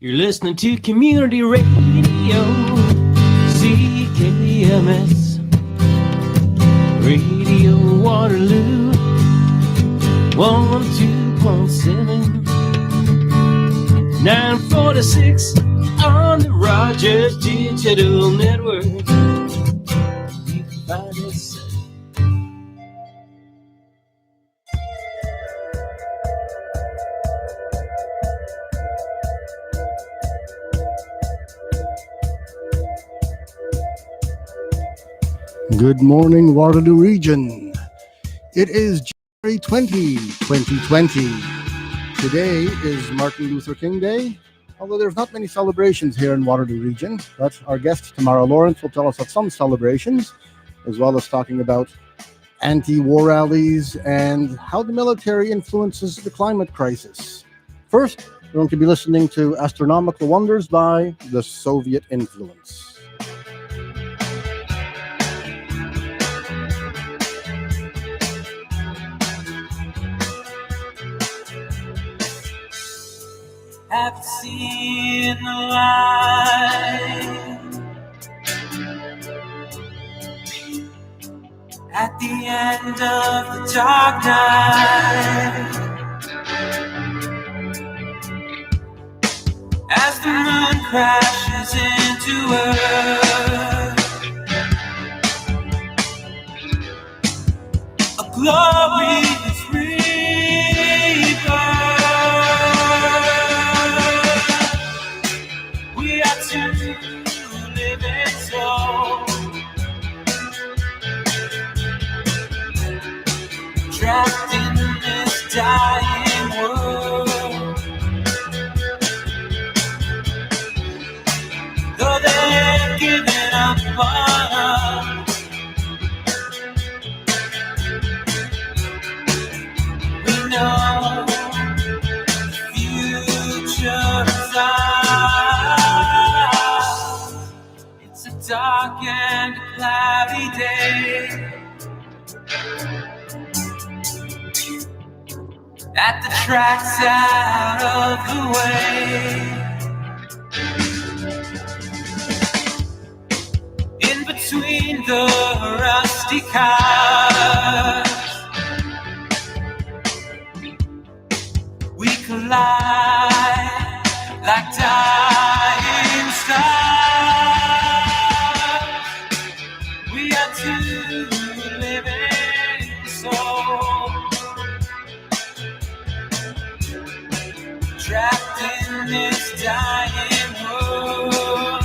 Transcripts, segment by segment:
You're listening to Community Radio, CKMS, Radio Waterloo, 102.7, 946 on the Rogers Digital Network. You can find us. Good morning, Waterloo Region. It is January 20, 2020. Today is Martin Luther King Day, although there's not many celebrations here in Waterloo Region, but our guest Tamara Lorincz will tell us of some celebrations, as well as talking about anti-war rallies and how the military influences the climate crisis. First, we're going to be listening to Astronomical Wonders by the Soviet Influence. Haven't seen the light at the end of the dark night, as the moon crashes into earth, a glorious rebirth. Trapped in this dying world, though they've given up on us, we know the future is ours. It's a dark and cloudy day at the tracks out of the way, in between the rusty cars, we collide like dying stars. We are two living souls, trapped in this dying world,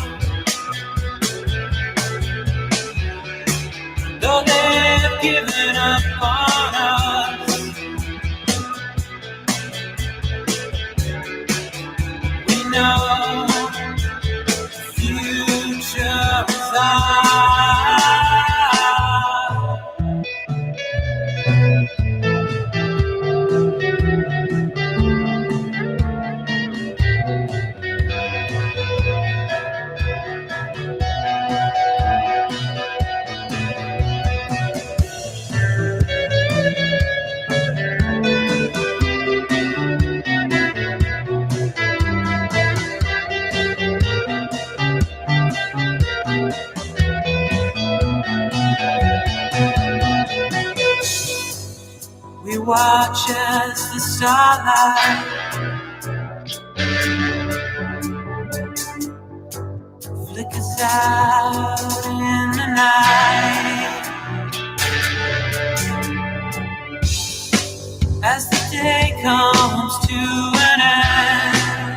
though they've given up on us, we know the future is ours. We watch as the starlight flickers out in the night, as the day comes to an end.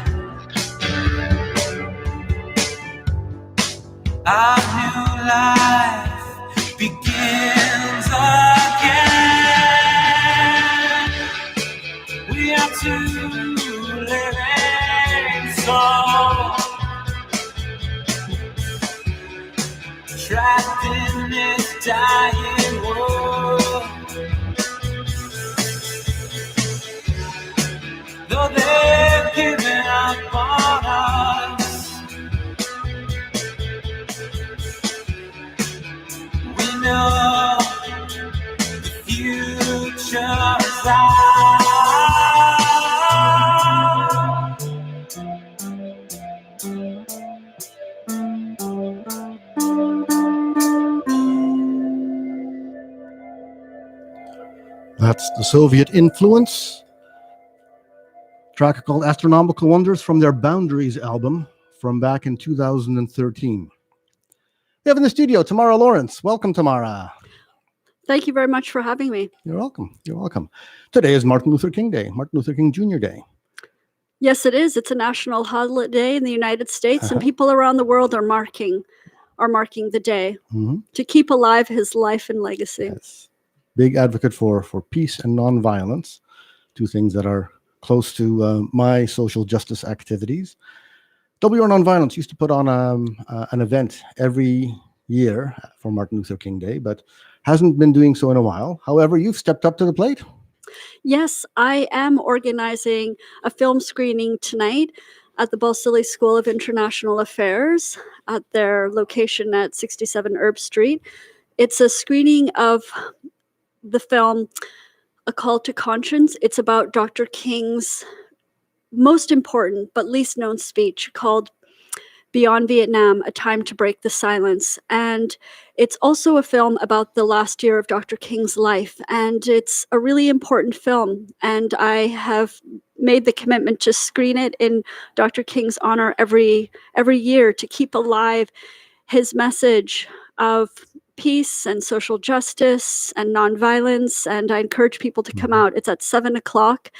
Our new life begins again. We are two living souls, trapped in this dying world, though they've given up on us, we know the future is ours. That's the Soviet Influence. Track called Astronomical Wonders from their Boundaries album from back in 2013. We have in the studio Tamara Lorincz. Welcome, Tamara. Thank you very much for having me. You're welcome. You're welcome. Today is Martin Luther King Day, Martin Luther King Jr. Day. Yes, it is. It's a national holiday in the United States, and people around the world are marking the day to keep alive his life and legacy. Yes. Big advocate for peace and nonviolence, two things that are close to my social justice activities. WR Nonviolence used to put on an event every year for Martin Luther King Day, but hasn't been doing so in a while. However, you've stepped up to the plate. Yes, I am organizing a film screening tonight at the Balsillie School of International Affairs at their location at 67 Herb Street. It's a screening of the film A Call to Conscience. It's about Dr. King's most important but least known speech called Beyond Vietnam, A Time to Break the Silence. And it's also a film about the last year of Dr. King's life. And it's a really important film. And I have made the commitment to screen it in Dr. King's honor every year to keep alive his message of peace and social justice and nonviolence. And I encourage people to come out. It's at 7:00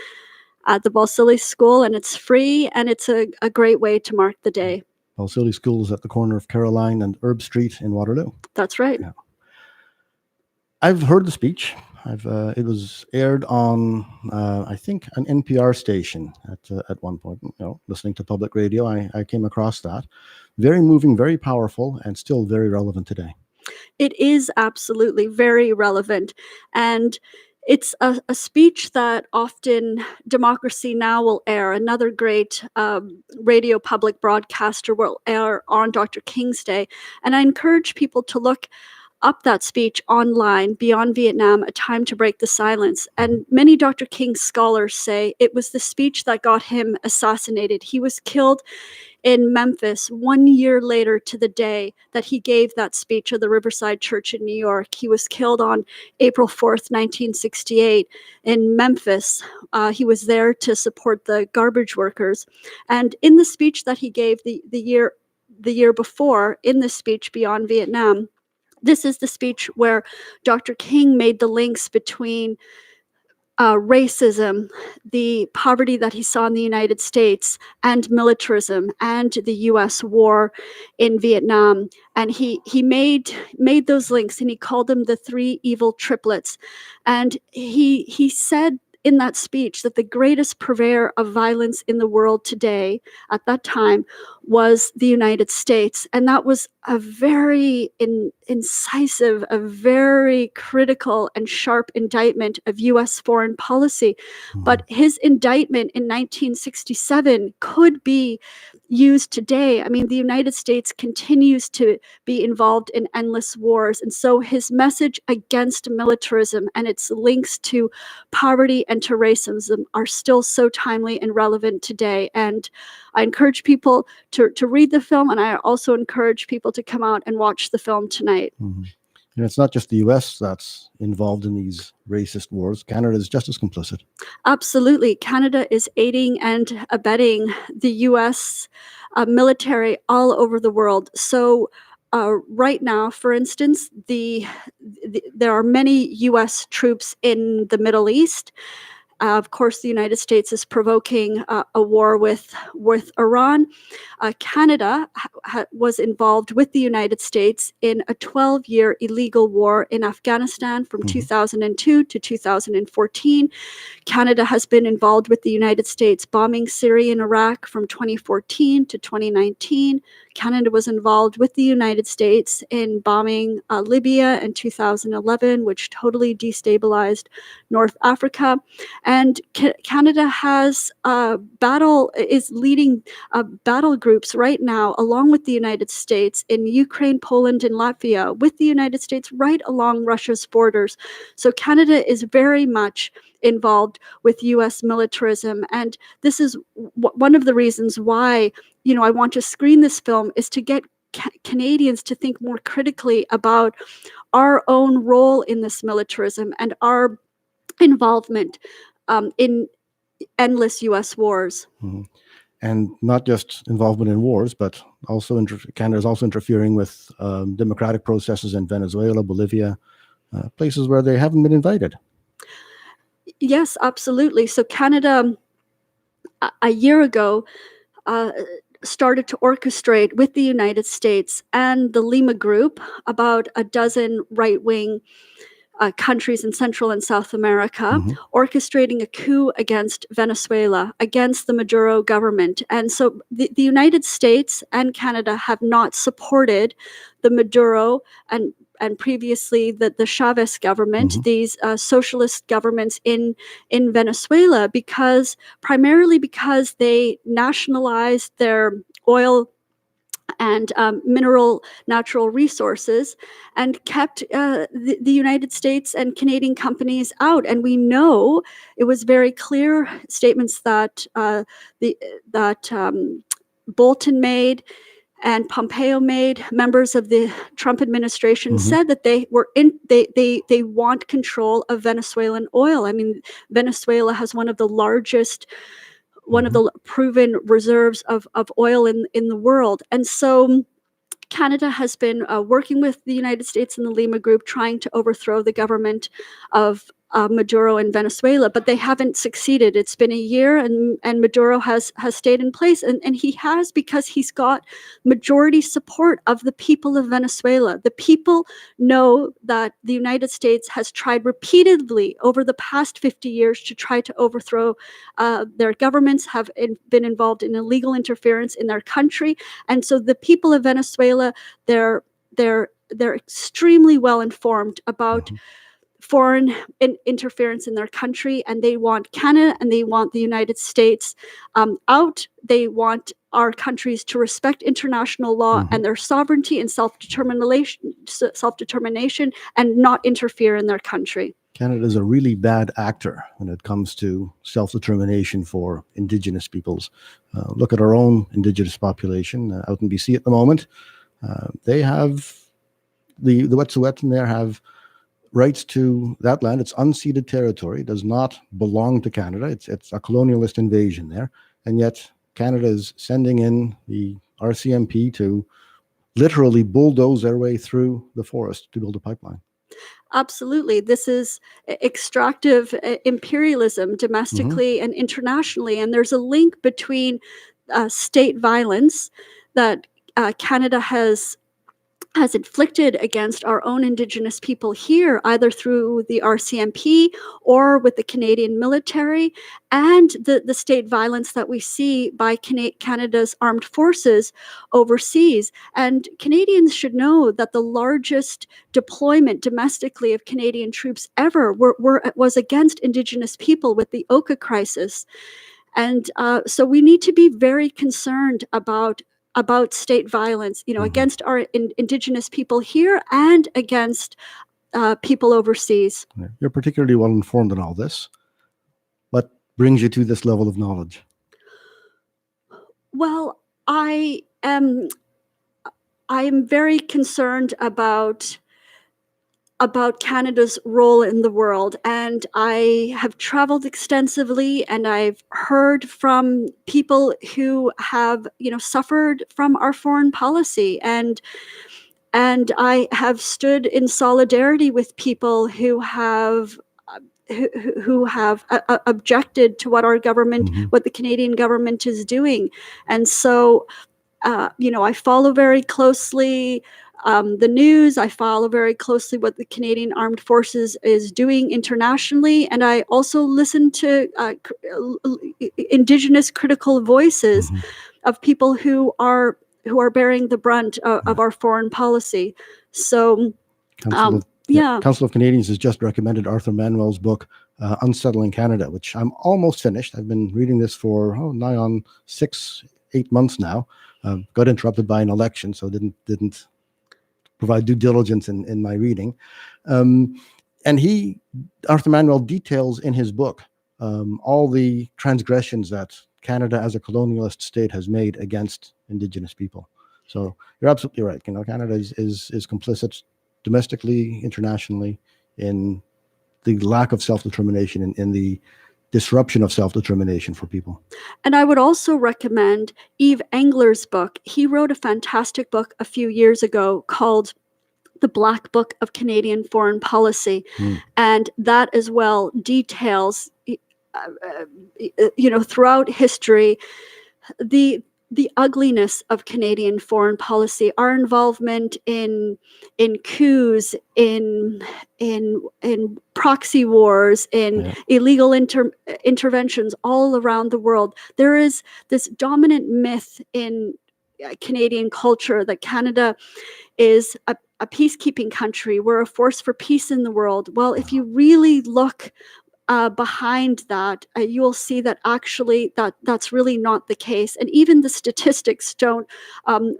at the Balsillie School, and it's free, and it's a great way to mark the day. Balsillie School is at the corner of Caroline and Herb Street in Waterloo. That's right. Yeah. I've heard the speech. It was aired on, I think, an NPR station at one point. Listening to public radio, I came across that. Very moving, very powerful, and still very relevant today. It is absolutely very relevant, and it's a speech that often Democracy Now! Will air. Another great radio public broadcaster will air on Dr. King's Day. And I encourage people to look up that speech online, Beyond Vietnam, A Time to Break the Silence. And many Dr. King scholars say it was the speech that got him assassinated. He was killed in Memphis 1 year later to the day that he gave that speech at the Riverside Church in New York. He was killed on April 4th, 1968 in Memphis. He was there to support the garbage workers. And in the speech that he gave the year before, in the speech Beyond Vietnam, this is the speech where Dr. King made the links between racism, the poverty that he saw in the United States, and militarism, and the U.S. war in Vietnam. And he made those links, and he called them the three evil triplets. And he said in that speech that the greatest purveyor of violence in the world today, at that time, was the United States. And that was a very incisive, a very critical and sharp indictment of U.S. foreign policy. But his indictment in 1967 could be used today. I mean, the United States continues to be involved in endless wars. And so his message against militarism and its links to poverty and to racism are still so timely and relevant today. And I encourage people to read the film, and I also encourage people to come out and watch the film tonight. And it's not just the U.S. that's involved in these racist wars. Canada is just as complicit. Absolutely. Canada is aiding and abetting the U.S. Military all over the world. So right now, for instance, there are many U.S. troops in the Middle East. Of course, the United States is provoking a war with Iran. Canada was involved with the United States in a 12-year illegal war in Afghanistan from 2002 to 2014. Canada has been involved with the United States bombing Syria and Iraq from 2014 to 2019. Canada was involved with the United States in bombing Libya in 2011, which totally destabilized North Africa. And Canada is leading battle groups right now, along with the United States, in Ukraine, Poland, and Latvia, with the United States right along Russia's borders. So Canada is very much involved with U.S. militarism. And this is one of the reasons why, I want to screen this film, is to get Canadians to think more critically about our own role in this militarism and our involvement in endless U.S. wars. Mm-hmm. And not just involvement in wars, but also Canada is also interfering with democratic processes in Venezuela, Bolivia, places where they haven't been invited. Yes, absolutely. So Canada, a year ago, started to orchestrate with the United States and the Lima Group, about a dozen right-wing countries in Central and South America, orchestrating a coup against Venezuela, against the Maduro government. And so the United States and Canada have not supported the Maduro and previously the Chavez government, these socialist governments in Venezuela, primarily because they nationalized their oil and mineral natural resources, and kept the United States and Canadian companies out. And we know it was very clear statements that Bolton made and Pompeo made, members of the Trump administration, said that they want control of Venezuelan oil. I mean, Venezuela has one of the proven reserves of oil in the world. And so Canada has been working with the United States and the Lima Group, trying to overthrow the government of Maduro in Venezuela, but they haven't succeeded. It's been a year, and Maduro has stayed in place, and he has because he's got majority support of the people of Venezuela. The people know that the United States has tried repeatedly over the past 50 years to try to overthrow their governments, have been involved in illegal interference in their country, and so the people of Venezuela, they're extremely well informed about foreign interference in their country, and they want Canada and they want the United States out. They want our countries to respect international law and their sovereignty and self-determination, and not interfere in their country. Canada is a really bad actor when it comes to self-determination for Indigenous peoples. Look at our own Indigenous population out in BC at the moment. They have the Wet'suwet'en there have rights to that land. It's unceded territory. It does not belong to Canada. It's a colonialist invasion there. And yet Canada is sending in the RCMP to literally bulldoze their way through the forest to build a pipeline. Absolutely. This is extractive imperialism domestically and internationally. And there's a link between state violence that Canada has inflicted against our own Indigenous people here, either through the RCMP or with the Canadian military, and the state violence that we see by Canada's armed forces overseas. And Canadians should know that the largest deployment domestically of Canadian troops ever was against Indigenous people with the Oka crisis. And so we need to be very concerned about state violence, against our Indigenous people here and against people overseas. You're particularly well informed in all this. What brings you to this level of knowledge? Well, I am very concerned about Canada's role in the world. And I have traveled extensively, and I've heard from people who have, suffered from our foreign policy. And I have stood in solidarity with people who have objected to what our government, what the Canadian government is doing. And so, I follow very closely the news. I follow very closely what the Canadian Armed Forces is doing internationally, and I also listen to Indigenous critical voices of people who are bearing the brunt of our foreign policy. So, Council of Canadians has just recommended Arthur Manuel's book, Unsettling Canada, which I'm almost finished. I've been reading this for nigh on 6-8 months now. Got interrupted by an election, so didn't provide due diligence in my reading. And Arthur Manuel details in his book all the transgressions that Canada as a colonialist state has made against Indigenous people. So you're absolutely right. Canada is complicit domestically, internationally, in the lack of self-determination and the disruption of self-determination for people. And I would also recommend Yves Engler's book. He wrote a fantastic book a few years ago called The Black Book of Canadian Foreign Policy. And that as well details, throughout history, the ugliness of Canadian foreign policy, our involvement in coups, in proxy wars, in illegal interventions all around the world. There is this dominant myth in Canadian culture that Canada is a peacekeeping country. We're a force for peace in the world. Well, if you really look behind that, you will see that actually that's really not the case. And even the statistics don't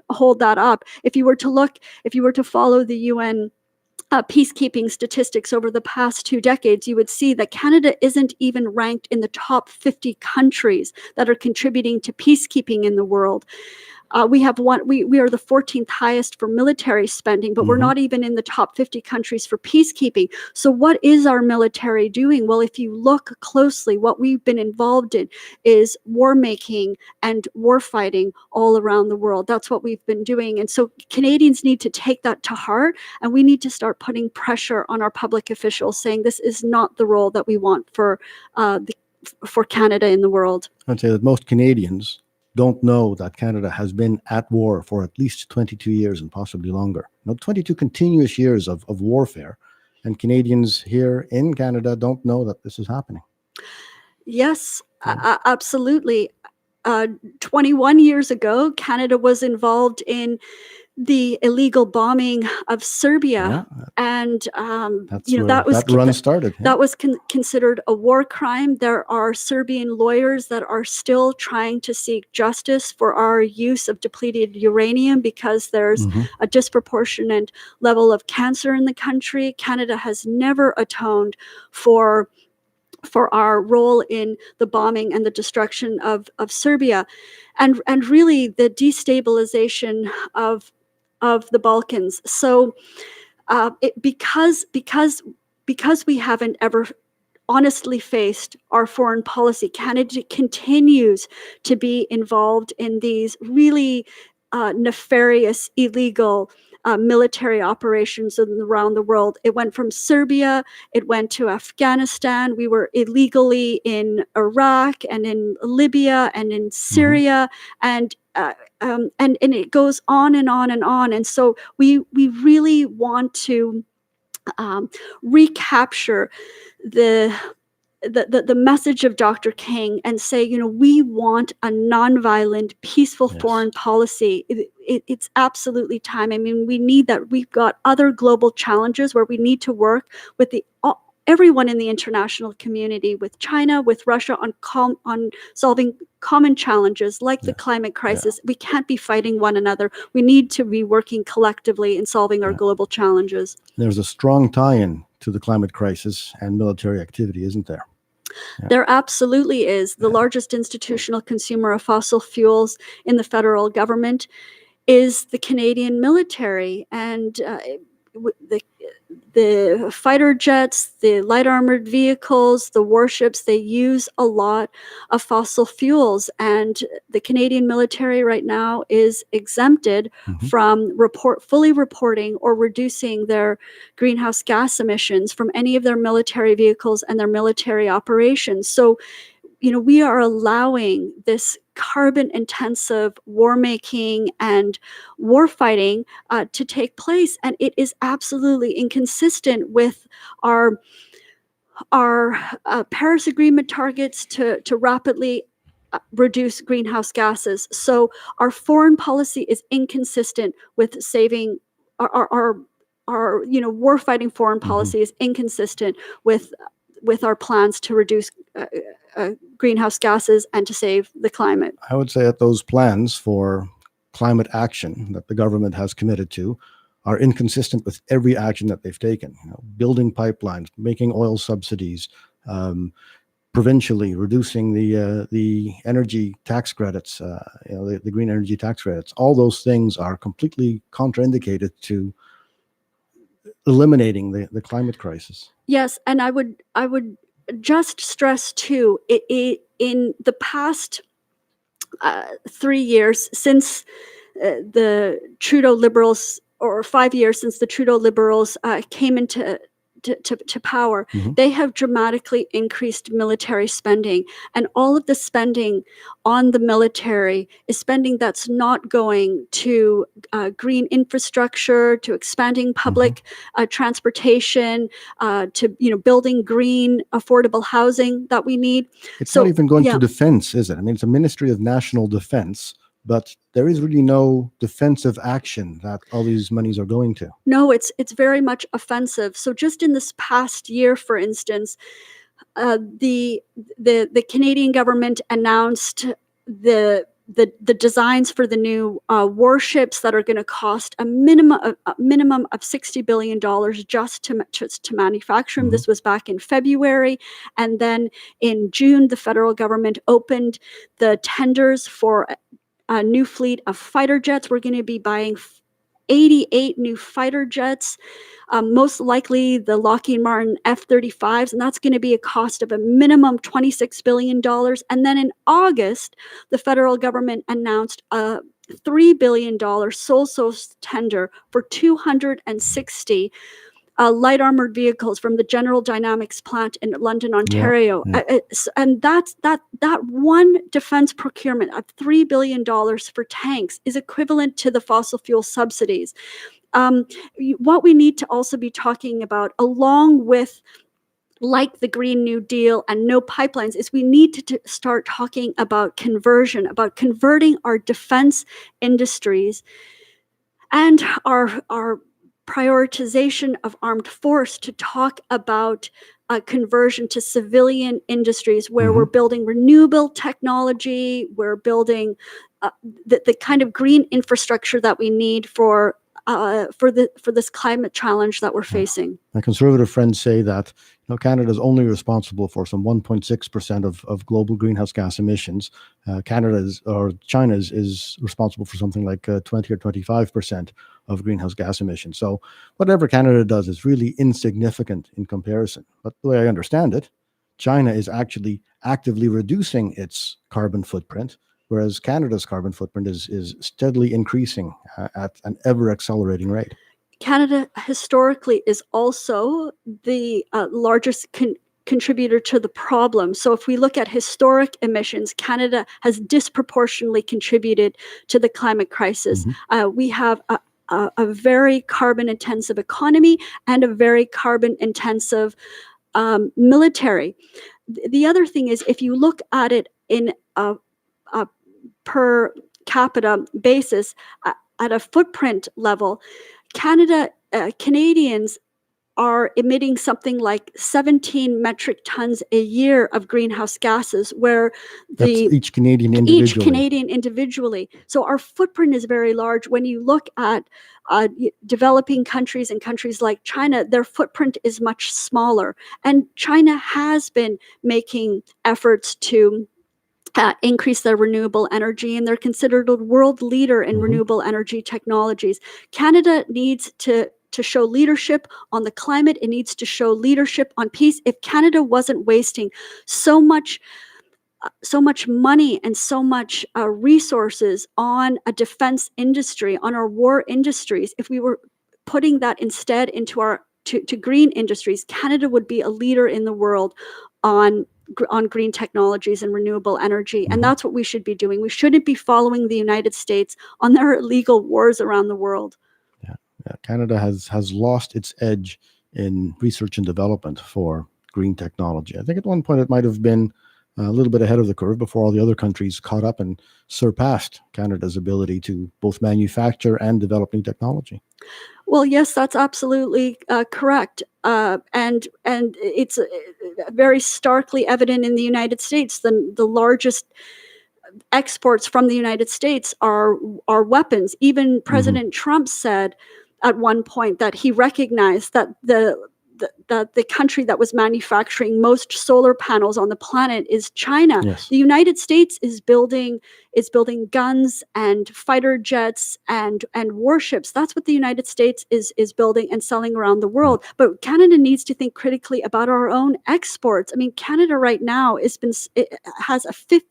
hold that up. If you were to follow the UN peacekeeping statistics over the past 2 decades, you would see that Canada isn't even ranked in the top 50 countries that are contributing to peacekeeping in the world. We are the 14th highest for military spending, but we're not even in the top 50 countries for peacekeeping. So what is our military doing? Well, if you look closely, what we've been involved in is war making and war fighting all around the world. That's what we've been doing. And so Canadians need to take that to heart, and we need to start putting pressure on our public officials, saying this is not the role that we want for Canada in the world. I'd say that most Canadians don't know that Canada has been at war for at least 22 years and possibly longer. 22 continuous years of warfare. And Canadians here in Canada don't know that this is happening. Yes, absolutely. 21 years ago, Canada was involved in the illegal bombing of Serbia, and that run started. That was considered a war crime. There are Serbian lawyers that are still trying to seek justice for our use of depleted uranium because there's a disproportionate level of cancer in the country. Canada has never atoned for our role in the bombing and the destruction of Serbia, and really the destabilization of the Balkans. So because we haven't ever honestly faced our foreign policy, Canada continues to be involved in these really nefarious, illegal military operations around the world. It went from Serbia, it went to Afghanistan. We were illegally in Iraq and in Libya and in Syria, and it goes on and on and on. And so we really want to recapture the message of Dr. King and say, we want a nonviolent, peaceful foreign policy. It's absolutely time. I mean, we need that. We've got other global challenges where we need to work with everyone in the international community, with China, with Russia, on solving common challenges like the climate crisis. We can't be fighting one another. We need to be working collectively in solving our global challenges. There's a strong tie-in to the climate crisis and military activity, isn't there? There absolutely is. The largest institutional consumer of fossil fuels in the federal government is the Canadian military, and the fighter jets, the light armored vehicles, the warships, they use a lot of fossil fuels. And the Canadian military right now is exempted from fully reporting or reducing their greenhouse gas emissions from any of their military vehicles and their military operations. So, we are allowing this carbon-intensive war-making and war-fighting to take place, and it is absolutely inconsistent with our Paris Agreement targets to rapidly reduce greenhouse gases. So our foreign policy is inconsistent with saving our war-fighting foreign policy is inconsistent with our plans to reduce greenhouse gases and to save the climate. I would say that those plans for climate action that the government has committed to are inconsistent with every action that they've taken. Building pipelines, making oil subsidies, provincially reducing the energy tax credits, the green energy tax credits. All those things are completely contraindicated to eliminating the climate crisis. Yes, and I would just stress too, in the past 3 years since the Trudeau Liberals, or 5 years since the Trudeau Liberals came into to power, they have dramatically increased military spending, and all of the spending on the military is spending that's not going to green infrastructure, to expanding public transportation, to building green affordable housing that we need. It's not even going to defense, is it? I mean, it's a Ministry of National Defense, but there is really no defensive action that all these monies are going to. No, it's very much offensive. So just in this past year, for instance, the Canadian government announced the designs for the new warships that are going to cost a minimum of $60 billion just to manufacture them. This was back in February, and then in June, the federal government opened the tenders for a new fleet of fighter jets. We're going to be buying 88 new fighter jets, most likely the Lockheed Martin F-35s, and that's going to be a cost of a minimum $26 billion. And then in August, the federal government announced a $3 billion sole source tender for 260 light armored vehicles from the General Dynamics plant in London, Ontario. And that one defense procurement of $3 billion for tanks is equivalent to the fossil fuel subsidies. What we need to also be talking about, along with like the Green New Deal and no pipelines, is we need to start talking about conversion, about converting our defense industries and our prioritization of armed force to talk about conversion to civilian industries where we're building renewable technology, we're building the kind of green infrastructure that we need for this climate challenge that we're facing. My conservative friends say that Canada is only responsible for some 1.6% of global greenhouse gas emissions. China is responsible for something like 20 or 25% of greenhouse gas emissions. So whatever Canada does is really insignificant in comparison. But the way I understand it, China is actually actively reducing its carbon footprint, whereas Canada's carbon footprint is steadily increasing at an ever accelerating rate. Canada historically is also the largest contributor to the problem. So if we look at historic emissions, Canada has disproportionately contributed to the climate crisis. We have a very carbon-intensive economy and a very carbon-intensive military. The other thing is, if you look at it in a per capita basis, at a footprint level, Canadians are emitting something like 17 metric tons a year of greenhouse gases, where each Canadian individually. So our footprint is very large. When you look at developing countries and countries like China, their footprint is much smaller. And China has been making efforts to increase their renewable energy, and they're considered a world leader in renewable energy technologies. Canada needs to show leadership on the climate. It needs to show leadership on peace. If Canada wasn't wasting so much money and so much resources on a defense industry, on our war industries, if we were putting that instead into our to green industries, Canada would be a leader in the world on green technologies and renewable energy. And that's what we should be doing. We shouldn't be following the United States on their illegal wars around the world. Canada has lost its edge in research and development for green technology. I think at one point it might have been a little bit ahead of the curve before all the other countries caught up and surpassed Canada's ability to both manufacture and develop new technology. Well, yes, that's absolutely correct. And it's very starkly evident in the United States. The largest exports from the United States are weapons. Even President Trump said at one point that he recognized that the country that was manufacturing most solar panels on the planet is China. Yes. The United States is building guns and fighter jets and warships. That's what the United States is building and selling around the world. But Canada needs to think critically about our own exports. I mean, Canada right now it has a $15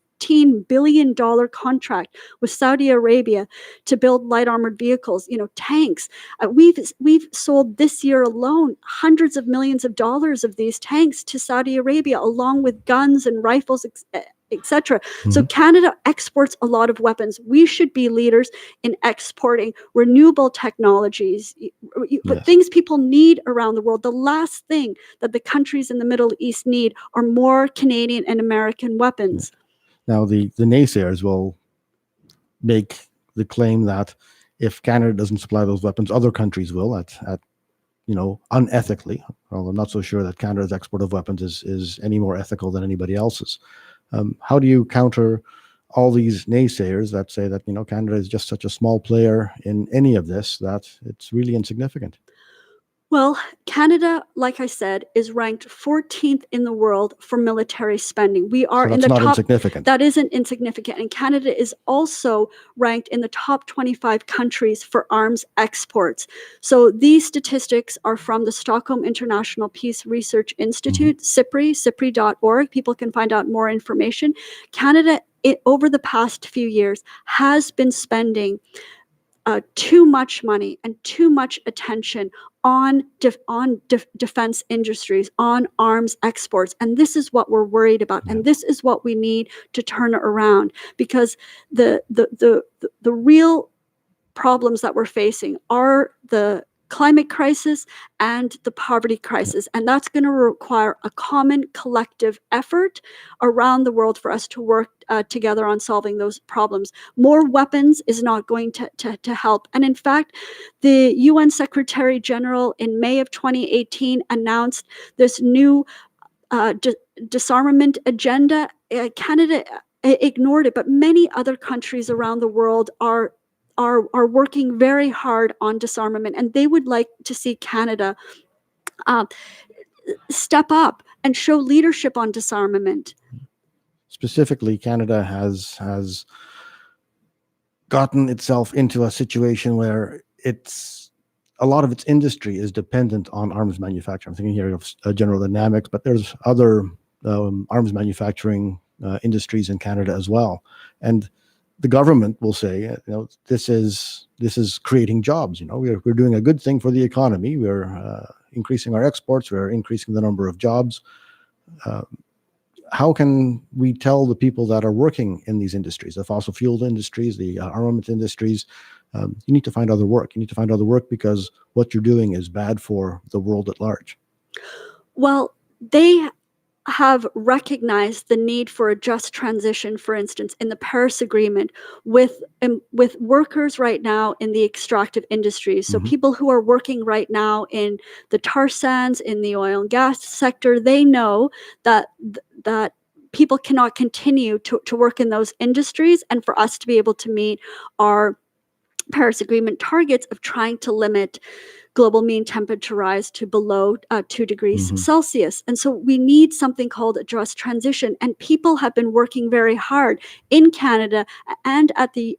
billion contract with Saudi Arabia to build light armored vehicles, tanks. We've sold this year alone hundreds of millions of dollars of these tanks to Saudi Arabia, along with guns and rifles, etc. So Canada exports a lot of weapons. We should be leaders in exporting renewable technologies, things people need around the world. The last thing that the countries in the Middle East need are more Canadian and American weapons. Now, the naysayers will make the claim that if Canada doesn't supply those weapons, other countries will at unethically. Well, I'm not so sure that Canada's export of weapons is any more ethical than anybody else's. How do you counter all these naysayers that say that Canada is just such a small player in any of this that it's really insignificant? Well, Canada, like I said, is ranked 14th in the world for military spending. We are in the top. Insignificant. That isn't insignificant. And Canada is also ranked in the top 25 countries for arms exports. So these statistics are from the Stockholm International Peace Research Institute, CIPRI.org. People can find out more information. Canada, over the past few years, has been spending too much money and too much attention on defense industries, on arms exports. And this is what we're worried about. And this is what we need to turn around, because the real problems that we're facing are the climate crisis and the poverty crisis. And that's going to require a common collective effort around the world for us to work together on solving those problems. More weapons is not going to help. And in fact, the UN Secretary General in May of 2018 announced this new disarmament agenda. Canada ignored it, but many other countries around the world are working very hard on disarmament, and they would like to see Canada step up and show leadership on disarmament. Specifically, Canada has gotten itself into a situation where a lot of its industry is dependent on arms manufacturing. I'm thinking here of General Dynamics, but there's other arms manufacturing industries in Canada as well, and the government will say, this is creating jobs. We're doing a good thing for the economy. We're increasing our exports. We're increasing the number of jobs. How can we tell the people that are working in these industries, the fossil fuel industries, the armament industries, you need to find other work. You need to find other work because what you're doing is bad for the world at large? Well, they have recognized the need for a just transition, for instance, in the Paris Agreement with workers right now in the extractive industries. So people who are working right now in the tar sands, in the oil and gas sector, they know that people cannot continue to work in those industries. And for us to be able to meet our Paris Agreement targets of trying to limit global mean temperature rise to below 2 degrees Celsius. And so we need something called a just transition. And people have been working very hard in Canada and at the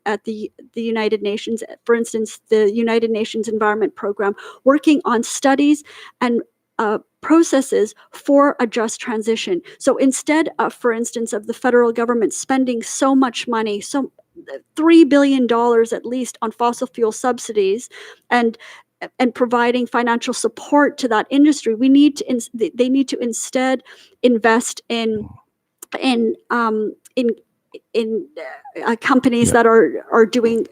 United Nations, for instance, the United Nations Environment Program, working on studies and processes for a just transition. So instead of, for instance, of the federal government spending so much money, $3 billion at least on fossil fuel subsidies and providing financial support to that industry, they need to instead invest in companies that are doing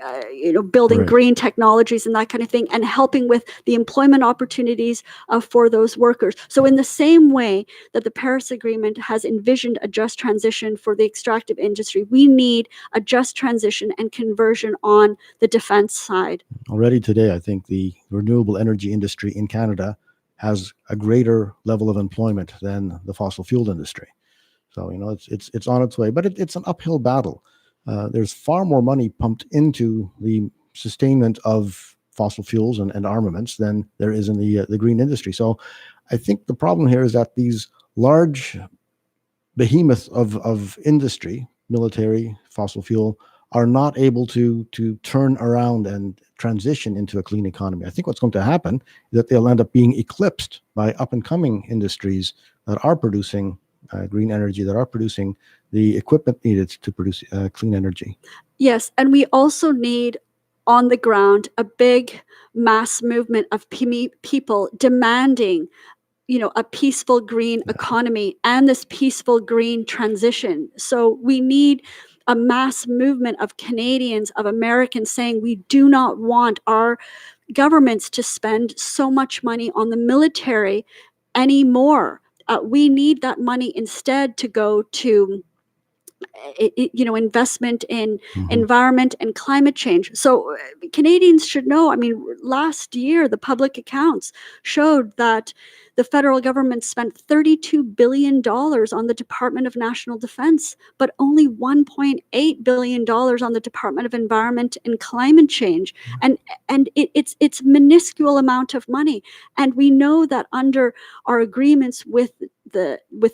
building green technologies and that kind of thing, and helping with the employment opportunities for those workers. So in the same way that the Paris Agreement has envisioned a just transition for the extractive industry, we need a just transition and conversion on the defense side. Already today, I think the renewable energy industry in Canada has a greater level of employment than the fossil fuel industry. So, it's on its way, but it's an uphill battle. There's far more money pumped into the sustainment of fossil fuels and armaments than there is in the green industry. So I think the problem here is that these large behemoths of industry, military, fossil fuel, are not able to turn around and transition into a clean economy. I think what's going to happen is that they'll end up being eclipsed by up and coming industries that are producing green energy, that are producing the equipment needed to produce clean energy. Yes, and we also need on the ground a big mass movement of people demanding, a peaceful green economy and this peaceful green transition. So we need a mass movement of Canadians, of Americans saying we do not want our governments to spend so much money on the military anymore. We need that money instead to go to investment in environment and climate change. So Canadians should know. I mean, last year the public accounts showed that the federal government spent $32 billion on the Department of National Defense, but only $1.8 billion on the Department of Environment and Climate Change. And it's minuscule amount of money. And we know that under our agreements with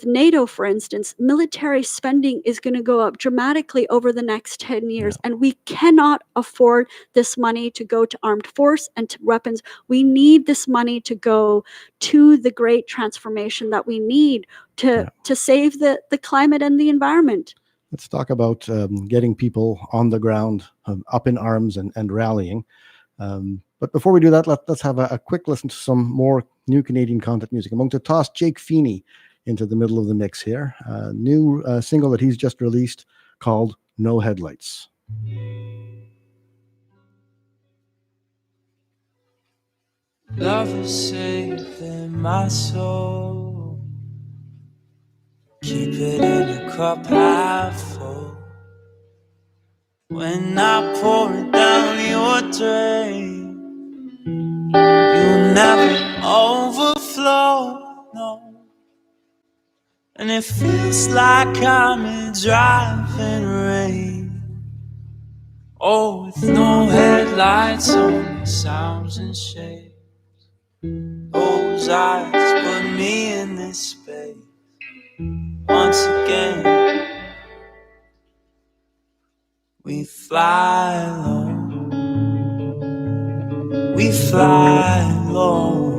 NATO, for instance, military spending is going to go up dramatically over the next 10 years. And we cannot afford this money to go to armed force and to weapons. We need this money to go to the great transformation that we need to save the climate and the environment. Let's talk about getting people on the ground, up in arms and rallying. But before we do that, let's have a quick listen to some more new Canadian content music. I'm going to toss Jake Feeney into the middle of the mix here. A new single that he's just released called No Headlights. Love is safe in my soul. Keep it in a cup half full. When I pour it down your drain, you'll never overflow, no. And it feels like I'm in driving rain. Oh, with no headlights, only sounds and shapes. Those eyes put me in this space once again. We fly low, we fly low.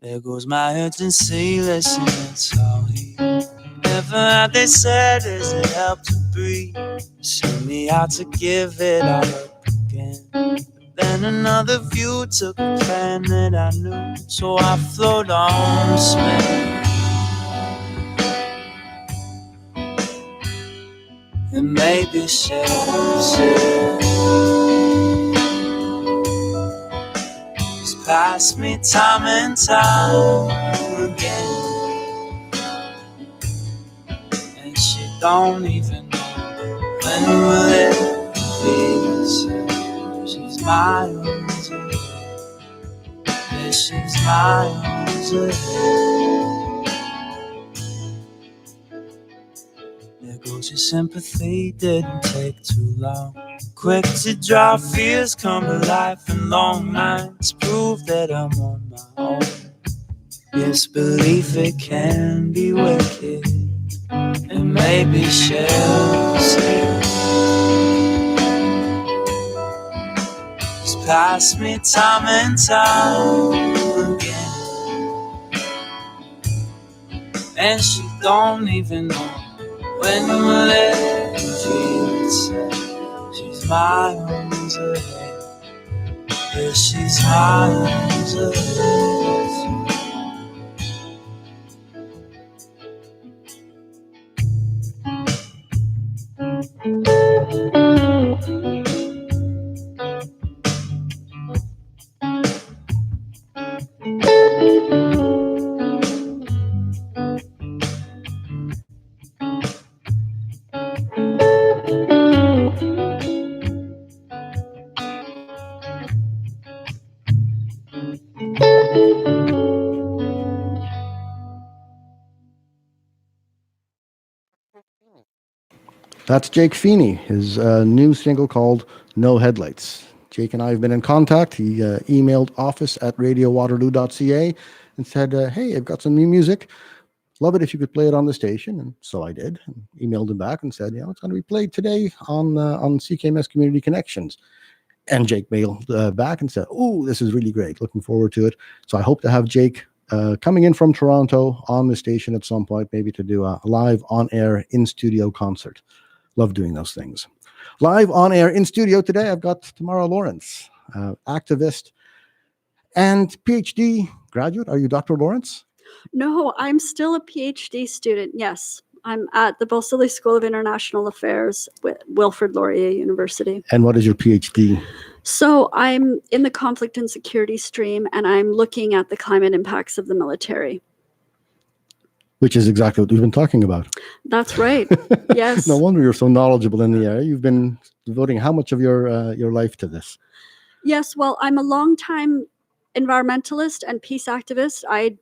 There goes my urgency, listen, it's all he. Never had they said, is it help to breathe? Send me out to give it all up again. Then another view took a planet I knew, so I float on to Spain. And maybe shadows just pass me time and time again. And she don't even know when will it be the same. She's miles away. Yeah, she's miles away. There goes your sympathy, didn't take too long. Quick to draw fears come to life in long nights. Prove that I'm on my own. Yes, believe it can be wicked. And maybe she'll say, just pass me time and time again. And she don't even know when will it feel the same. She's miles ahead. Yeah, she's miles ahead. That's Jake Feeney, his new single called No Headlights. Jake and I have been in contact. He emailed office@radiowaterloo.ca and said, hey, I've got some new music. Love it if you could play it on the station. And so I did. And emailed him back and said, it's going to be played today on CKMS Community Connections. And Jake mailed back and said, oh, this is really great. Looking forward to it. So I hope to have Jake coming in from Toronto on the station at some point, maybe to do a live on-air in-studio concert. Love doing those things. Live on air in studio today, I've got Tamara Lorincz, activist and PhD graduate. Are you Dr. Lorincz? No, I'm still a PhD student. Yes, I'm at the Balsillie School of International Affairs with Wilfrid Laurier University. And what is your PhD? So I'm in the conflict and security stream, and I'm looking at the climate impacts of the military. Which is exactly what we've been talking about. That's right. Yes. No wonder you're so knowledgeable in the area. You've been devoting how much of your life to this? Yes. Well, I'm a longtime environmentalist and peace activist. I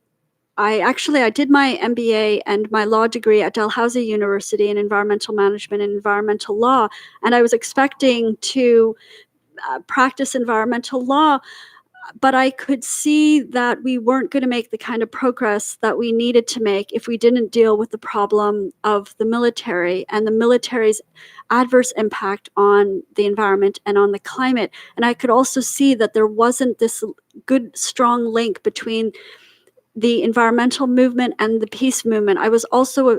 did my MBA and my law degree at Dalhousie University in environmental management and environmental law, and I was expecting to practice environmental law. But I could see that we weren't going to make the kind of progress that we needed to make if we didn't deal with the problem of the military and the military's adverse impact on the environment and on the climate. And I could also see that there wasn't this good, strong link between the environmental movement and the peace movement. I'm also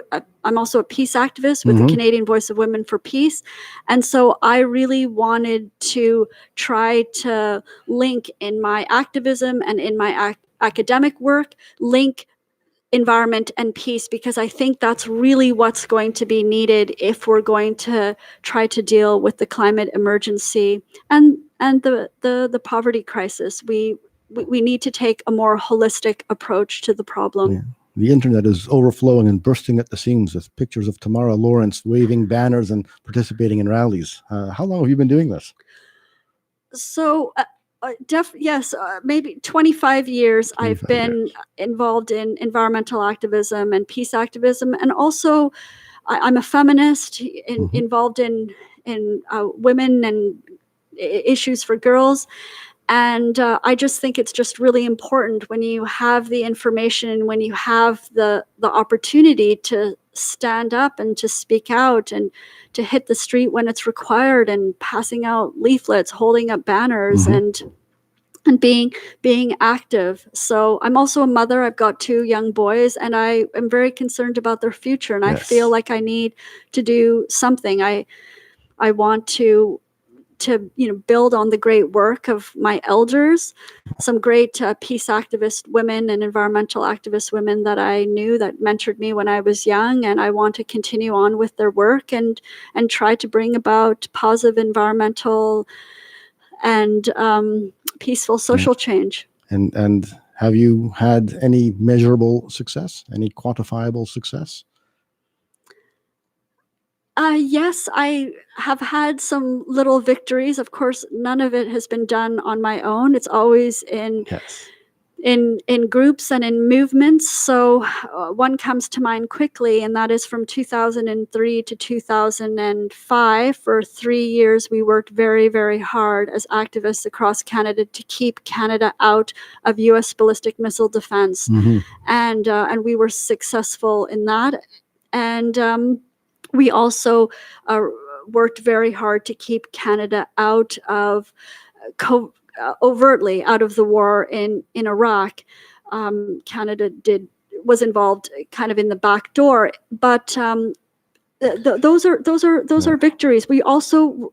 a peace activist with the Canadian Voice of Women for Peace. And so I really wanted to try to link in my activism and in my academic work, link environment and peace, because I think that's really what's going to be needed if we're going to try to deal with the climate emergency and the poverty crisis. We need to take a more holistic approach to the problem. Yeah. The internet is overflowing and bursting at the seams with pictures of Tamara Lorincz waving banners and participating in rallies. How long have you been doing this? So, maybe 25 years. 25 I've been involved in environmental activism and peace activism. And also, I'm a feminist involved in women and issues for girls. And I just think it's just really important when you have the information, when you have the opportunity to stand up and to speak out and to hit the street when it's required, and passing out leaflets, holding up banners, and being active. So I'm also a mother. I've got 2 young boys, and I am very concerned about their future. And I feel like I need to do something. I want to build on the great work of my elders, some great peace activist women and environmental activist women that I knew that mentored me when I was young. And I want to continue on with their work and try to bring about positive environmental and peaceful social change. And have you had any measurable success, any quantifiable success? Yes, I have had some little victories. Of course, none of it has been done on my own. It's always in groups and in movements. So one comes to mind quickly, and that is from 2003 to 2005. For 3 years, we worked very, very hard as activists across Canada to keep Canada out of U.S. ballistic missile defense. And we were successful in that. And we also worked very hard to keep Canada out of overtly out of the war in Iraq. Canada was involved kind of in the back door, but those are victories. We also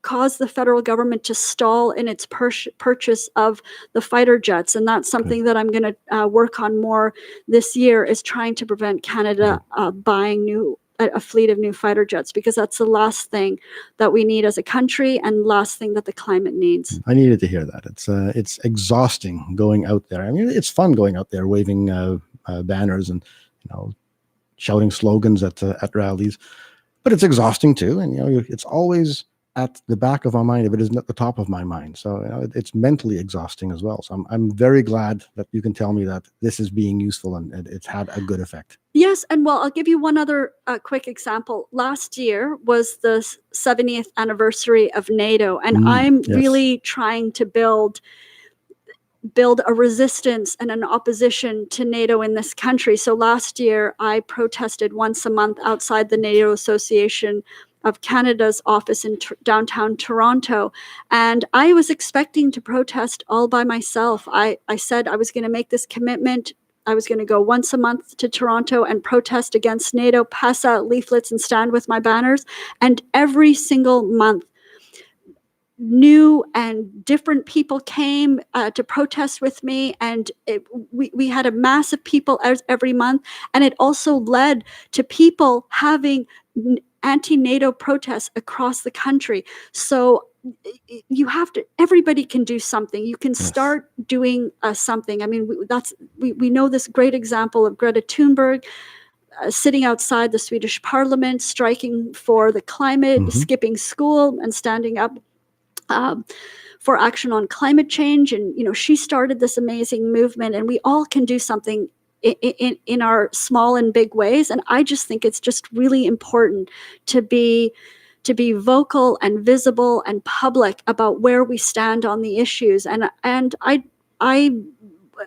caused the federal government to stall in its purchase of the fighter jets, and that's something that I'm going to work on more this year, is trying to prevent Canada buying a fleet of new fighter jets, because that's the last thing that we need as a country and last thing that the climate needs. I needed to hear that. It's exhausting going out there. I mean, it's fun going out there waving banners and shouting slogans at rallies, but it's exhausting too. And it's always at the back of my mind if it isn't at the top of my mind. So it's mentally exhausting as well. So I'm very glad that you can tell me that this is being useful and it's had a good effect. Yes, and well, I'll give you one other quick example. Last year was the 70th anniversary of NATO, and I'm yes. really trying to build a resistance and an opposition to NATO in this country. So last year, I protested once a month outside the NATO Association of Canada's office in downtown Toronto. And I was expecting to protest all by myself. I said I was going to make this commitment. I was going to go once a month to Toronto and protest against NATO, pass out leaflets and stand with my banners. And every single month, new and different people came to protest with me, and we had a mass of people every month, and it also led to people having anti-NATO protests across the country. So you have to, everybody can do something. You can start doing something. I mean, we know this great example of Greta Thunberg sitting outside the Swedish parliament, striking for the climate, skipping school and standing up for action on climate change. And, she started this amazing movement, and we all can do something in our small and big ways. And I just think it's just really important to be vocal and visible and public about where we stand on the issues. And I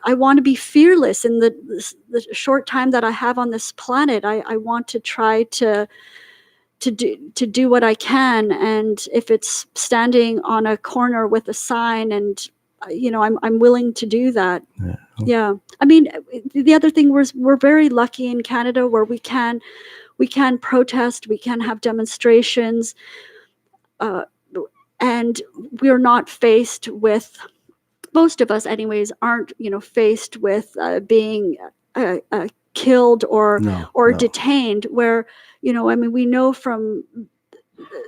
want to be fearless in the short time that I have on this planet. I want to try to do what I can, and if it's standing on a corner with a sign, and I'm willing to do that. Yeah. I mean, the other thing was we're very lucky in Canada where we can protest, we can have demonstrations, and we're not faced with, most of us anyways, aren't faced with being killed or detained, where I mean, we know from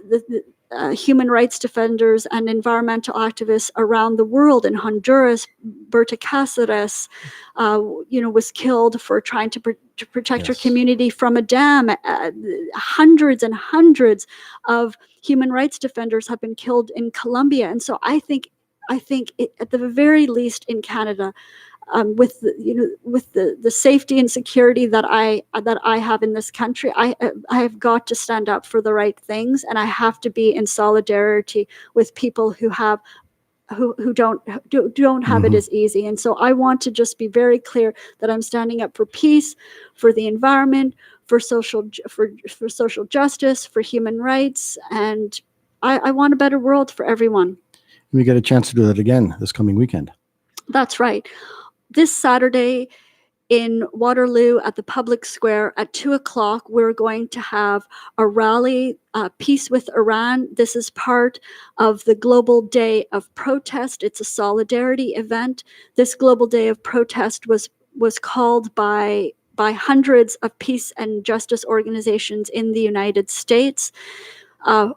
the human rights defenders and environmental activists around the world. In Honduras, Berta Cáceres was killed for trying to protect her community from a dam. Hundreds and hundreds of human rights defenders have been killed in Colombia. And so I think at the very least in Canada, with the safety and security that I have in this country, I have got to stand up for the right things, and I have to be in solidarity with people who don't have it as easy. And so I want to just be very clear that I'm standing up for peace, for the environment, for social justice, for human rights, and I want a better world for everyone. We get a chance to do that again this coming weekend. That's right. This Saturday in Waterloo at the public square at 2:00, we're going to have a rally, Peace with Iran. This is part of the Global Day of Protest. It's a solidarity event. This Global Day of Protest was called by hundreds of peace and justice organizations in the United States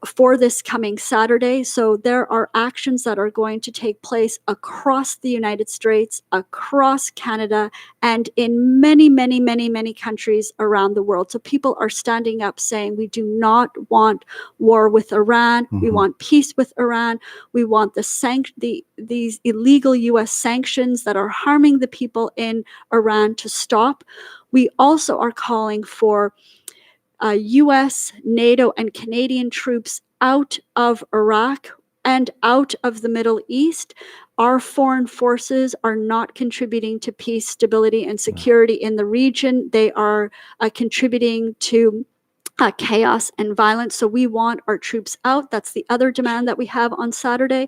for this coming Saturday. So there are actions that are going to take place across the United States, across Canada, and in many, many, many, many countries around the world. So people are standing up saying, we do not want war with Iran. We want peace with Iran. We want these illegal U.S. sanctions that are harming the people in Iran to stop. We also are calling for U.S., NATO, and Canadian troops out of Iraq and out of the Middle East. Our foreign forces are not contributing to peace, stability, and security in the region. They are contributing to chaos and violence. So we want our troops out. That's the other demand that we have on Saturday.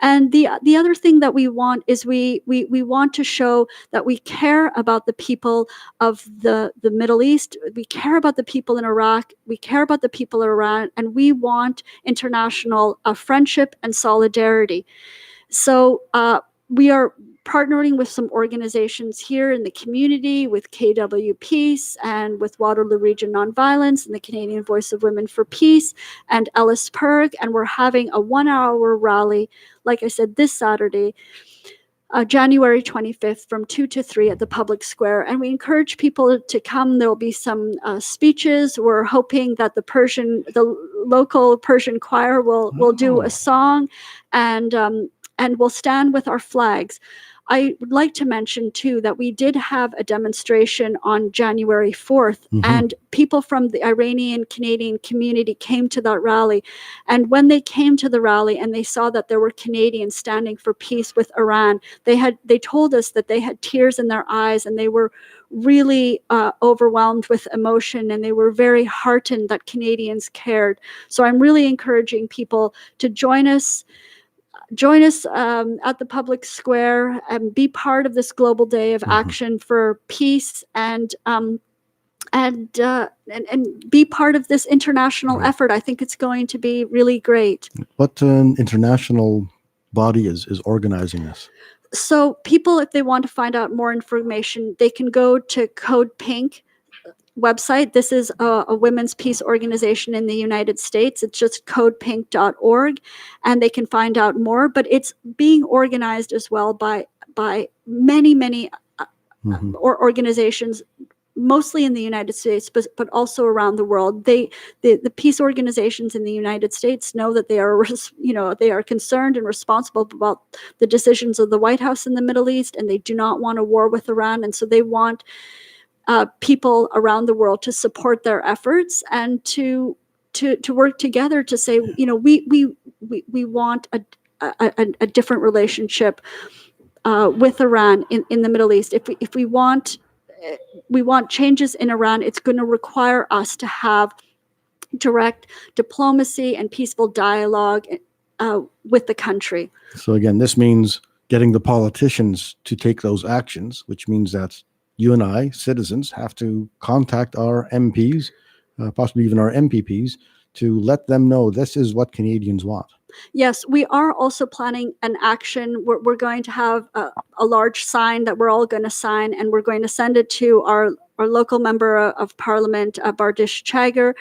And the other thing that we want is we want to show that we care about the people of the Middle East. We care about the people in Iraq. We care about the people in Iran. And we want international friendship and solidarity. So we are partnering with some organizations here in the community, with KW Peace and with Waterloo Region Nonviolence and the Canadian Voice of Women for Peace and Ellis Perg. And we're having a 1-hour rally, like I said, this Saturday, January 25th from 2 to 3 at the public square. And we encourage people to come. There will be some speeches. We're hoping that the local Persian choir will do a song, and we'll stand with our flags. I would like to mention, too, that we did have a demonstration on January 4th, and people from the Iranian Canadian community came to that rally. And when they came to the rally and they saw that there were Canadians standing for peace with Iran, they told us that they had tears in their eyes, and they were really overwhelmed with emotion, and they were very heartened that Canadians cared. So I'm really encouraging people to join us at the public square and be part of this global day of action for peace, and be part of this international effort. I think it's going to be really great. What international body is organizing this? So people, if they want to find out more information, they can go to Code Pink website. This is a women's peace organization in the United States. It's just codepink.org, and they can find out more. But it's being organized as well by many organizations, mostly in the United States, but also around the world. The peace organizations in the United States know that they are concerned and responsible about the decisions of the White House in the Middle East, and they do not want a war with Iran, and so they want people around the world to support their efforts and to work together to say, we want a different relationship with Iran in the Middle East. If we want changes in Iran, it's going to require us to have direct diplomacy and peaceful dialogue with the country. So again, this means getting the politicians to take those actions, which means that you and I, citizens, have to contact our MPs, possibly even our MPPs, to let them know this is what Canadians want. Yes, we are also planning an action. We're going to have a large sign that we're all going to sign, and we're going to send it to our local member of Parliament, Bardish Chagger,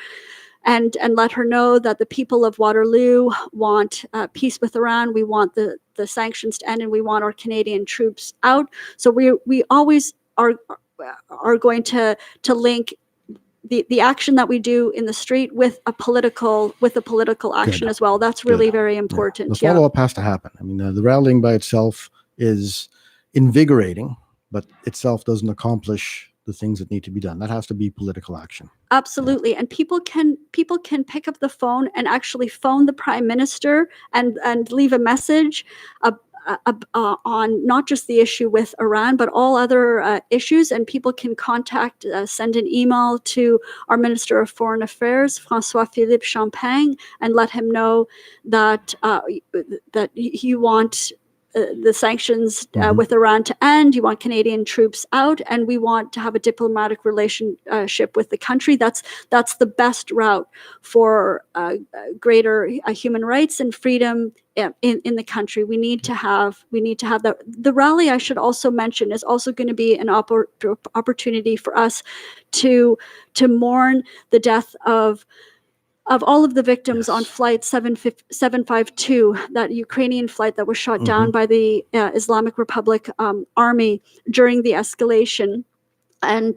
and let her know that the people of Waterloo want peace with Iran. We want the sanctions to end, and we want our Canadian troops out. So we always are going to link the action that we do in the street with a political action as well. That's really very important. The follow-up has to happen. I mean, the rallying by itself is invigorating, but itself doesn't accomplish the things that need to be done. That has to be political action. Absolutely. And people can pick up the phone and actually phone the Prime Minister and leave a message on not just the issue with Iran, but all other issues. And people can send an email to our Minister of Foreign Affairs, François-Philippe Champagne, and let him know that you want the sanctions with Iran to end. You want Canadian troops out, and we want to have a diplomatic relationship with the country. That's the best route for greater human rights and freedom in the country. We need to have that. The rally, I should also mention, is also going to be an opportunity for us to mourn the death of all of the victims on flight 752, that Ukrainian flight that was shot down by the Islamic Republic Army during the escalation. And,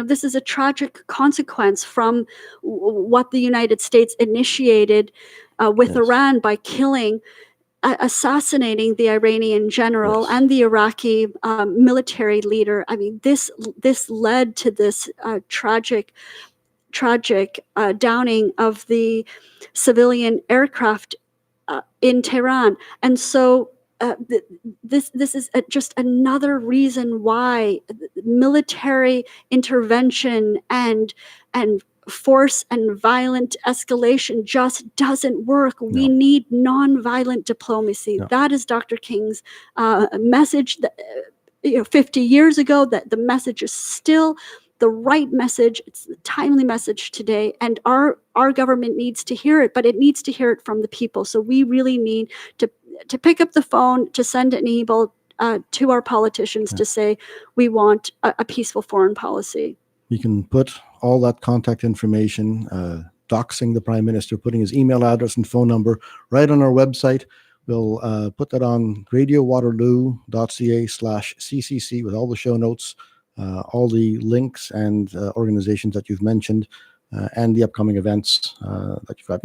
this is a tragic consequence from what the United States initiated with Iran by assassinating the Iranian general and the Iraqi military leader. I mean, this led to this tragic downing of the civilian aircraft in Tehran. And so this is just another reason why military intervention and force and violent escalation just doesn't work. No. We need nonviolent diplomacy. No. That is Dr. King's message that 50 years ago. That the message is still the right message. It's the timely message today, and our government needs to hear it, but it needs to hear it from the people. So we really need to pick up the phone, to send an email to our politicians to say we want a peaceful foreign policy. You can put all that contact information, doxing the Prime Minister, putting his email address and phone number right on our website. We'll put that on radiowaterloo.ca/ccc with all the show notes, all the links and organizations that you've mentioned, and the upcoming events that you've got.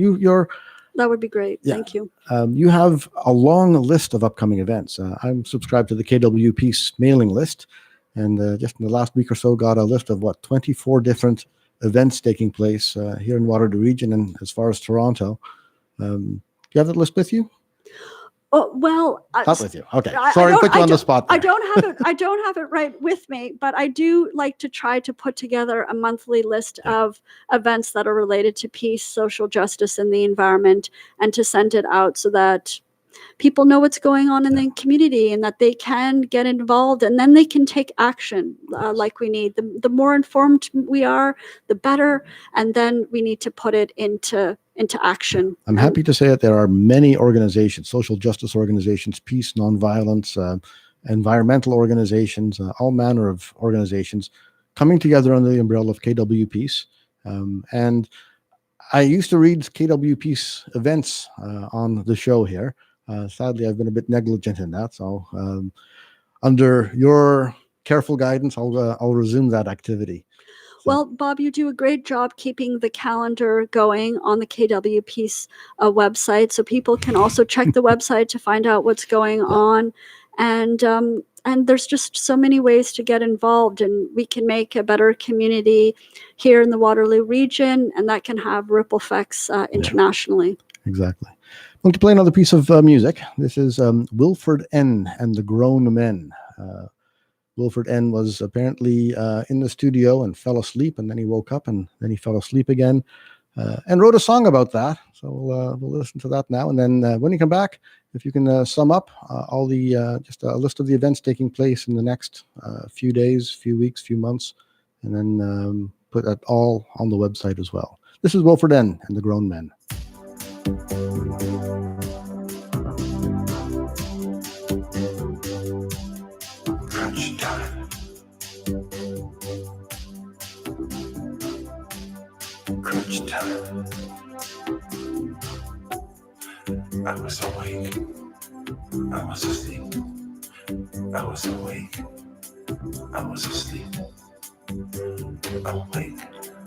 That would be great. Yeah. Thank you. You have a long list of upcoming events. I'm subscribed to the KW Peace mailing list, and just in the last week or so got a list of 24 different events taking place here in Waterloo Region and as far as Toronto. Do you have that list with you? Oh, well, Not with you. Okay. Sorry, put you on the spot there. I don't have it right with me, but I do like to try to put together a monthly list of events that are related to peace, social justice, and the environment, and to send it out so that people know what's going on in the community and that they can get involved, and then they can take action like we need. The more informed we are, the better, and then we need to put it into action. I'm happy to say that there are many organizations, social justice organizations, peace, nonviolence, environmental organizations, all manner of organizations coming together under the umbrella of KW Peace. And I used to read KW Peace events on the show here. Sadly, I've been a bit negligent in that. So under your careful guidance, I'll resume that activity. Well, Bob, you do a great job keeping the calendar going on the KW Peace website, so people can also check the website to find out what's going on. And there's just so many ways to get involved, and we can make a better community here in the Waterloo region, and that can have ripple effects internationally. Exactly. I want to play another piece of music. This is Wilford N. and the Grown Men. Wilford N. was apparently in the studio and fell asleep, and then he woke up, and then he fell asleep again, and wrote a song about that. So we'll listen to that now, and then when you come back, if you can sum up all the just a list of the events taking place in the next few days, few weeks, few months, and then put that all on the website as well. This is Wilford N. and the Grown Men. Crunch time. I was awake. I was asleep. I was awake. I was asleep. Awake,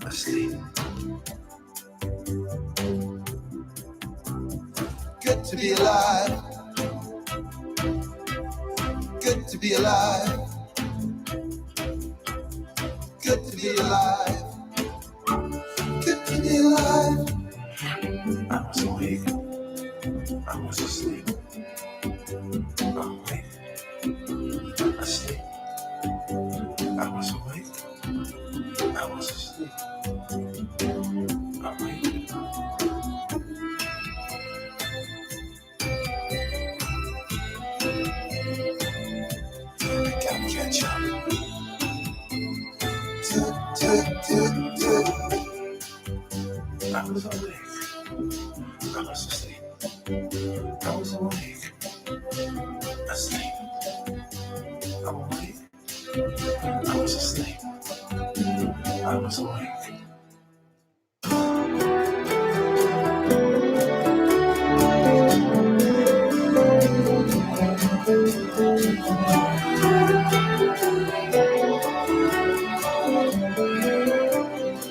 asleep. Good to be alive. Good to be alive. Good to be alive. Good to be alive. I was awake. I was asleep. Awake. Asleep. I was awake. I was asleep. Awake. I gotta catch up. I was awake. I was asleep. I was awake. Asleep. I'm awake. I was asleep. I was awake.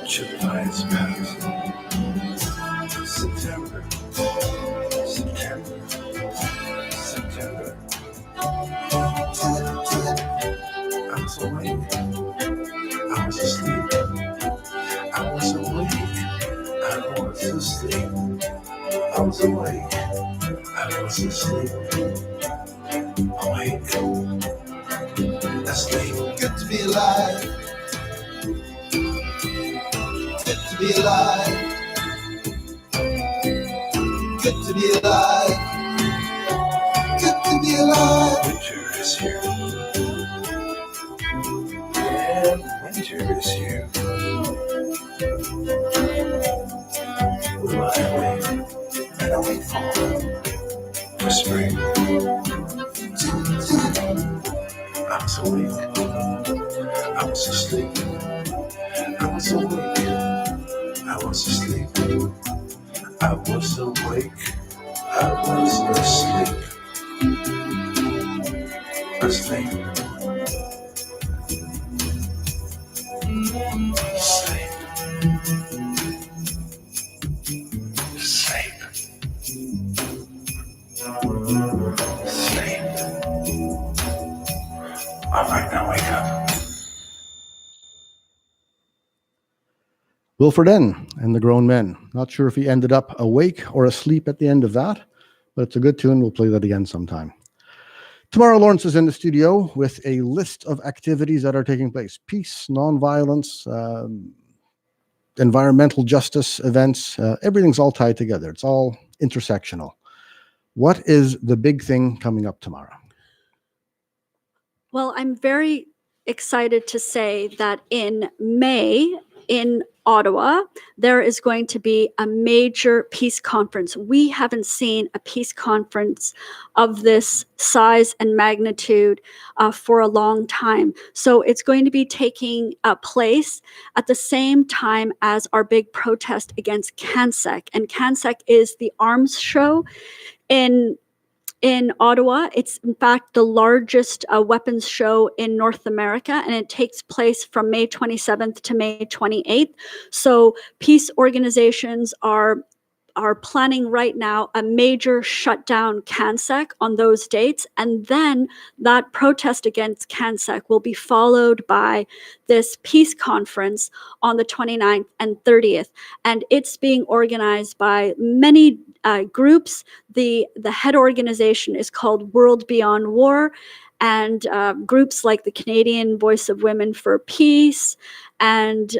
July is past. September. I was awake. I was asleep. I was awake. I was asleep. I was awake. I was asleep. Awake. Asleep. Good to be alive. Good to be alive. Good to be alive. Good to be alive. Winter is here. Yeah, winter is here. Will I wait and I wait for spring? I was awake. I was asleep. I was awake. I was asleep. I was awake. I was asleep. Asleep. Sleep. Sleep. Sleep. All right, now wake up. Wilfred N. and the Grown Men. Not sure if he ended up awake or asleep at the end of that, but it's a good tune. We'll play that again sometime. Tamara Lorincz is in the studio with a list of activities that are taking place. Peace, nonviolence, environmental justice events. Everything's all tied together. It's all intersectional. What is the big thing coming up tomorrow? Well, I'm very excited to say that in May in Ottawa, there is going to be a major peace conference. We haven't seen a peace conference of this size and magnitude for a long time. So it's going to be taking place at the same time as our big protest against CANSEC. And CANSEC is the arms show in Ottawa. It's in fact the largest weapons show in North America, and it takes place from May 27th to May 28th. So peace organizations are planning right now a major shutdown CANSEC on those dates, and then that protest against CANSEC will be followed by this peace conference on the 29th and 30th, and it's being organized by many groups. The head organization is called World Beyond War, and groups like the Canadian Voice of Women for Peace and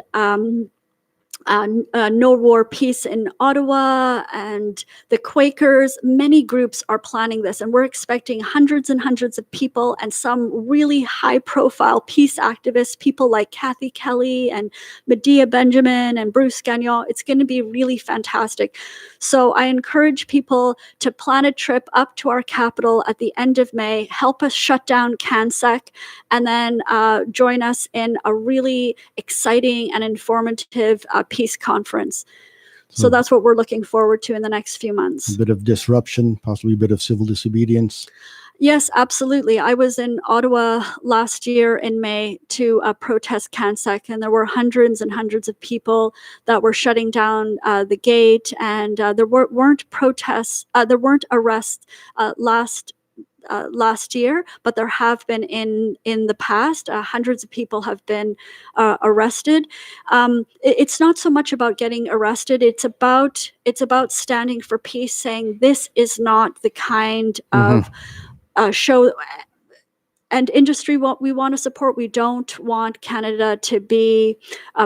No War Peace in Ottawa and the Quakers. Many groups are planning this, and we're expecting hundreds and hundreds of people and some really high-profile peace activists, people like Kathy Kelly and Medea Benjamin and Bruce Gagnon. It's going to be really fantastic. So I encourage people to plan a trip up to our capital at the end of May, help us shut down CANSEC, and then join us in a really exciting and informative peace conference. So that's what we're looking forward to in the next few months. A bit of disruption, possibly a bit of civil disobedience. Yes, absolutely. I was in Ottawa last year in May to protest CANSEC, and there were hundreds and hundreds of people that were shutting down the gate, and there weren't protests, there weren't arrests last year, but there have been in the past. Hundreds of people have been arrested. It's not so much about getting arrested. It's about standing for peace, saying this is not the kind of show and industry what we want to support. We don't want Canada to be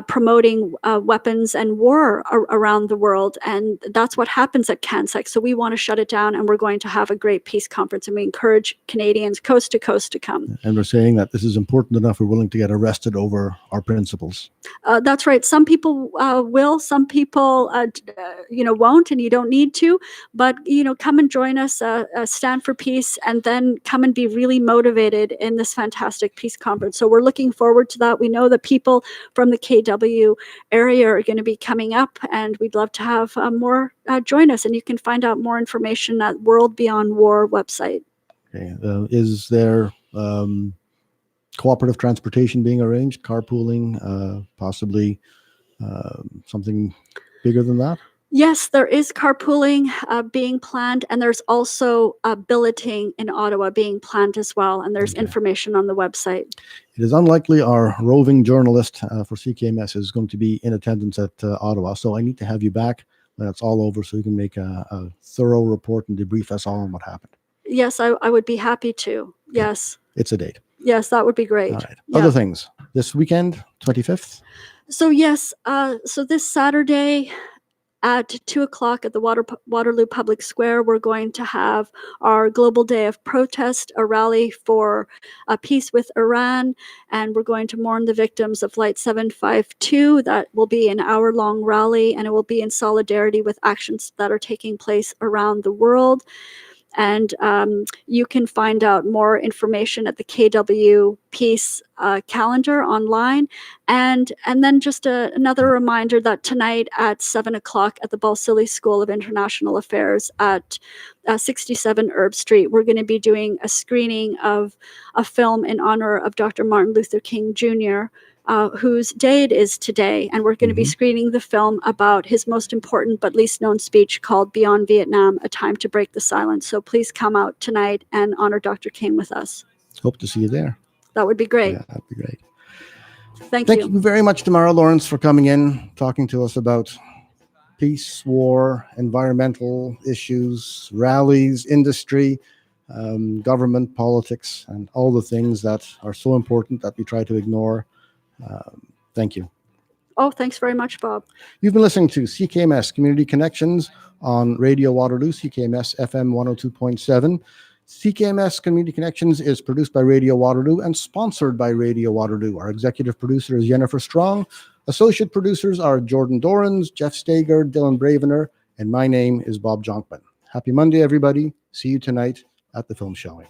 promoting weapons and war around the world, and that's what happens at CANSEC. So we want to shut it down, and we're going to have a great peace conference, and we encourage Canadians coast to coast to come. And we're saying that this is important enough we're willing to get arrested over our principles. That's right. Some people will, some people won't, and you don't need to, but come and join us, stand for peace, and then come and be really motivated in this fantastic peace conference. So we're looking forward to that. We know that people from the KW area are going to be coming up, and we'd love to have more join us. And you can find out more information at World Beyond War website. Okay. Is there cooperative transportation being arranged, carpooling, possibly something bigger than that? Yes, there is carpooling being planned, and there's also billeting in Ottawa being planned as well, and there's information on the website. It is unlikely our roving journalist for CKMS is going to be in attendance at Ottawa, so I need to have you back when it's all over so you can make a thorough report and debrief us all on what happened. Yes, I would be happy to. Yes. It's a date. Yes, that would be great. All right. Yeah. Other things. This weekend, 25th? So yes, so this Saturday at 2:00 at the Waterloo Public Square, we're going to have our Global Day of Protest, a rally for peace with Iran, and we're going to mourn the victims of Flight 752. That will be an hour-long rally, and it will be in solidarity with actions that are taking place around the world. And you can find out more information at the KW Peace calendar online. And then just another reminder that tonight at 7 o'clock at the Balsillie School of International Affairs at 67 Herb Street, we're going to be doing a screening of a film in honor of Dr. Martin Luther King Jr., whose day it is today. And we're going to be screening the film about his most important but least known speech called Beyond Vietnam, A Time to Break the Silence. So please come out tonight and honor Dr. King with us. Hope to see you there. That would be great. Yeah, that'd be great. Thank you very much, Tamara Lorincz, for coming in, talking to us about peace, war, environmental issues, rallies, industry, government, politics, and all the things that are so important that we try to ignore. Thank you. Oh, thanks very much, Bob. You've been listening to CKMS Community Connections on Radio Waterloo, CKMS FM 102.7. CKMS Community Connections is produced by Radio Waterloo and sponsored by Radio Waterloo. Our executive producer is Jennifer Strong. Associate producers are Jordan Dorans, Jeff Stager, Dylan Bravener, and my name is Bob Jonkman. Happy Monday, everybody. See you tonight at the film showing.